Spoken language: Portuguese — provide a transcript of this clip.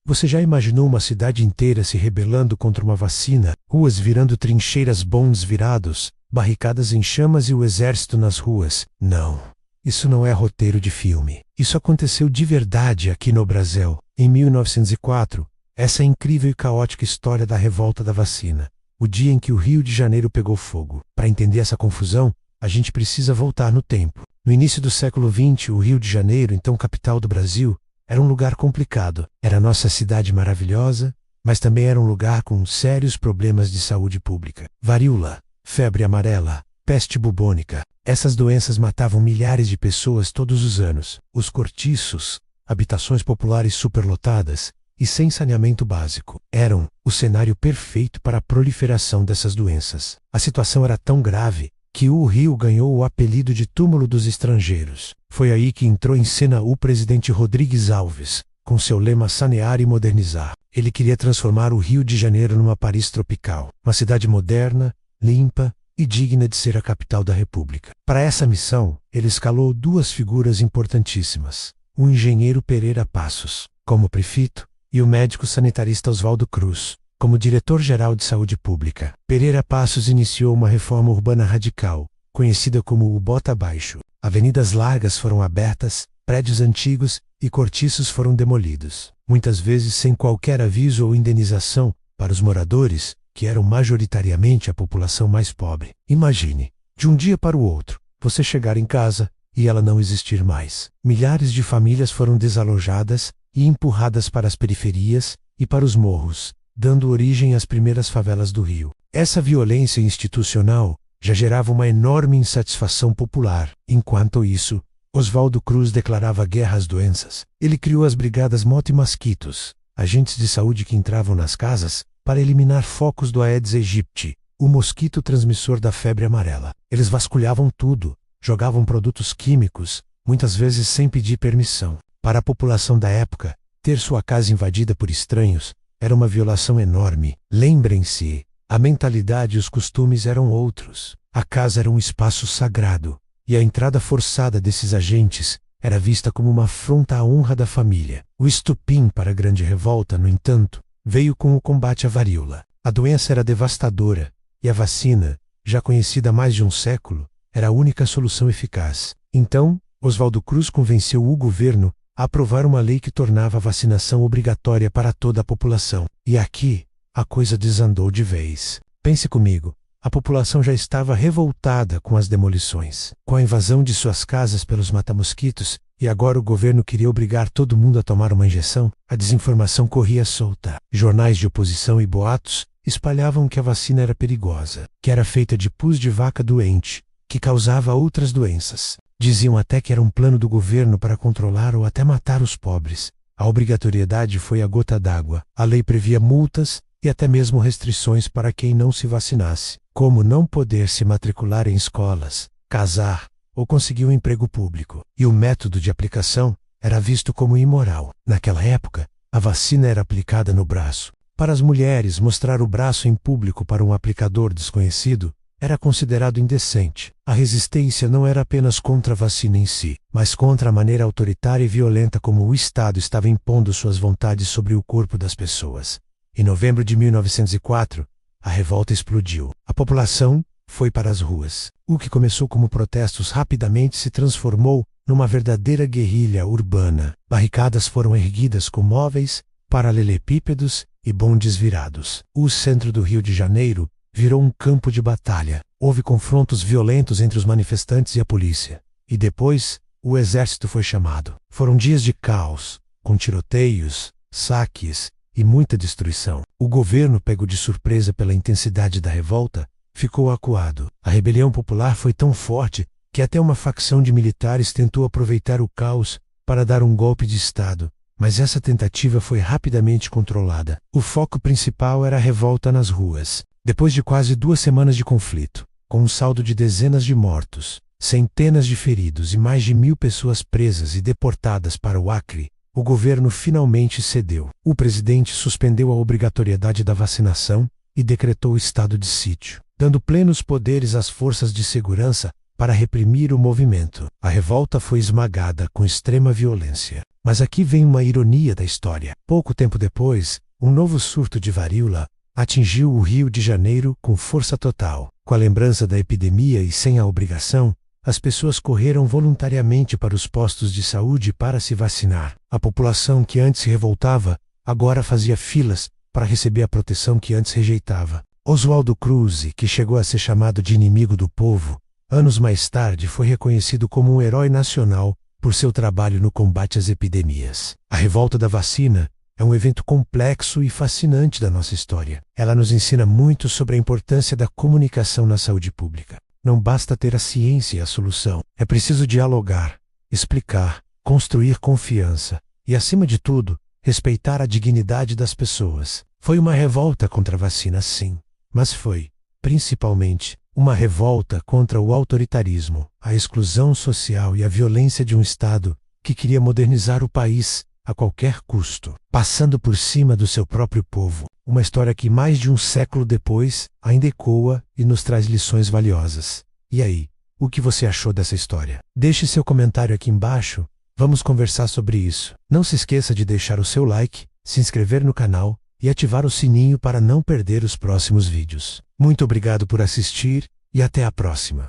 Você já imaginou uma cidade inteira se rebelando contra uma vacina, ruas virando trincheiras, bondes virados, barricadas em chamas e o exército nas ruas? Não. Isso não é roteiro de filme. Isso aconteceu de verdade aqui no Brasil. Em 1904, essa incrível e caótica história da revolta da vacina. O dia em que o Rio de Janeiro pegou fogo. Para entender essa confusão, a gente precisa voltar no tempo. No início do século XX, o Rio de Janeiro, então capital do Brasil, era um lugar complicado. Era nossa cidade maravilhosa, mas também era um lugar com sérios problemas de saúde pública. Varíola, febre amarela, peste bubônica. Essas doenças matavam milhares de pessoas todos os anos. Os cortiços, habitações populares superlotadas e sem saneamento básico, eram o cenário perfeito para a proliferação dessas doenças. A situação era tão grave que o Rio ganhou o apelido de túmulo dos estrangeiros. Foi aí que entrou em cena o presidente Rodrigues Alves, com seu lema sanear e modernizar. Ele queria transformar o Rio de Janeiro numa Paris tropical, uma cidade moderna, limpa e digna de ser a capital da República. Para essa missão, ele escalou duas figuras importantíssimas: o engenheiro Pereira Passos, como prefeito, e o médico sanitarista Oswaldo Cruz, como diretor-geral de saúde pública. Pereira Passos iniciou uma reforma urbana radical, conhecida como o Bota Abaixo. Avenidas largas foram abertas, prédios antigos e cortiços foram demolidos, muitas vezes sem qualquer aviso ou indenização para os moradores, que eram majoritariamente a população mais pobre. Imagine, de um dia para o outro, você chegar em casa e ela não existir mais. Milhares de famílias foram desalojadas e empurradas para as periferias e para os morros, dando origem às primeiras favelas do Rio. Essa violência institucional já gerava uma enorme insatisfação popular. Enquanto isso, Oswaldo Cruz declarava guerra às doenças. Ele criou as brigadas Moto e Mosquitos, agentes de saúde que entravam nas casas para eliminar focos do Aedes aegypti, o mosquito transmissor da febre amarela. Eles vasculhavam tudo, jogavam produtos químicos, muitas vezes sem pedir permissão. Para a população da época, ter sua casa invadida por estranhos era uma violação enorme. Lembrem-se, a mentalidade e os costumes eram outros. A casa era um espaço sagrado, e a entrada forçada desses agentes era vista como uma afronta à honra da família. O estopim para a grande revolta, no entanto, veio com o combate à varíola. A doença era devastadora, e a vacina, já conhecida há mais de um século, era a única solução eficaz. Então, Oswaldo Cruz convenceu o governo a aprovar uma lei que tornava a vacinação obrigatória para toda a população. E aqui, a coisa desandou de vez. Pense comigo, a população já estava revoltada com as demolições, com a invasão de suas casas pelos matamosquitos, e agora o governo queria obrigar todo mundo a tomar uma injeção. A desinformação corria solta. Jornais de oposição e boatos espalhavam que a vacina era perigosa, que era feita de pus de vaca doente, que causava outras doenças. Diziam até que era um plano do governo para controlar ou até matar os pobres. A obrigatoriedade foi a gota d'água. A lei previa multas e até mesmo restrições para quem não se vacinasse, como não poder se matricular em escolas, casar ou conseguir um emprego público. E o método de aplicação era visto como imoral. Naquela época, a vacina era aplicada no braço. Para as mulheres, mostrar o braço em público para um aplicador desconhecido era considerado indecente. A resistência não era apenas contra a vacina em si, mas contra a maneira autoritária e violenta como o Estado estava impondo suas vontades sobre o corpo das pessoas. Em novembro de 1904, a revolta explodiu. A população foi para as ruas. O que começou como protestos rapidamente se transformou numa verdadeira guerrilha urbana. Barricadas foram erguidas com móveis, paralelepípedos e bondes virados. O centro do Rio de Janeiro virou um campo de batalha. Houve confrontos violentos entre os manifestantes e a polícia. E depois, o exército foi chamado. Foram dias de caos, com tiroteios, saques e muita destruição. O governo, pego de surpresa pela intensidade da revolta, ficou acuado. A rebelião popular foi tão forte que até uma facção de militares tentou aproveitar o caos para dar um golpe de Estado. Mas essa tentativa foi rapidamente controlada. O foco principal era a revolta nas ruas. Depois de quase 2 semanas de conflito, com um saldo de dezenas de mortos, centenas de feridos e mais de 1.000 pessoas presas e deportadas para o Acre, o governo finalmente cedeu. O presidente suspendeu a obrigatoriedade da vacinação e decretou o estado de sítio, dando plenos poderes às forças de segurança para reprimir o movimento. A revolta foi esmagada com extrema violência. Mas aqui vem uma ironia da história. Pouco tempo depois, um novo surto de varíola atingiu o Rio de Janeiro com força total. Com a lembrança da epidemia e sem a obrigação, as pessoas correram voluntariamente para os postos de saúde para se vacinar. A população que antes se revoltava, agora fazia filas para receber a proteção que antes rejeitava. Oswaldo Cruz, que chegou a ser chamado de inimigo do povo, anos mais tarde foi reconhecido como um herói nacional por seu trabalho no combate às epidemias. A revolta da vacina é um evento complexo e fascinante da nossa história. Ela nos ensina muito sobre a importância da comunicação na saúde pública. Não basta ter a ciência e a solução. É preciso dialogar, explicar, construir confiança e, acima de tudo, respeitar a dignidade das pessoas. Foi uma revolta contra a vacina, sim, mas foi, principalmente, uma revolta contra o autoritarismo, a exclusão social e a violência de um Estado que queria modernizar o país a qualquer custo, passando por cima do seu próprio povo. Uma história que mais de um século depois ainda ecoa e nos traz lições valiosas. E aí, o que você achou dessa história? Deixe seu comentário aqui embaixo, vamos conversar sobre isso. Não se esqueça de deixar o seu like, se inscrever no canal e ativar o sininho para não perder os próximos vídeos. Muito obrigado por assistir e até a próxima.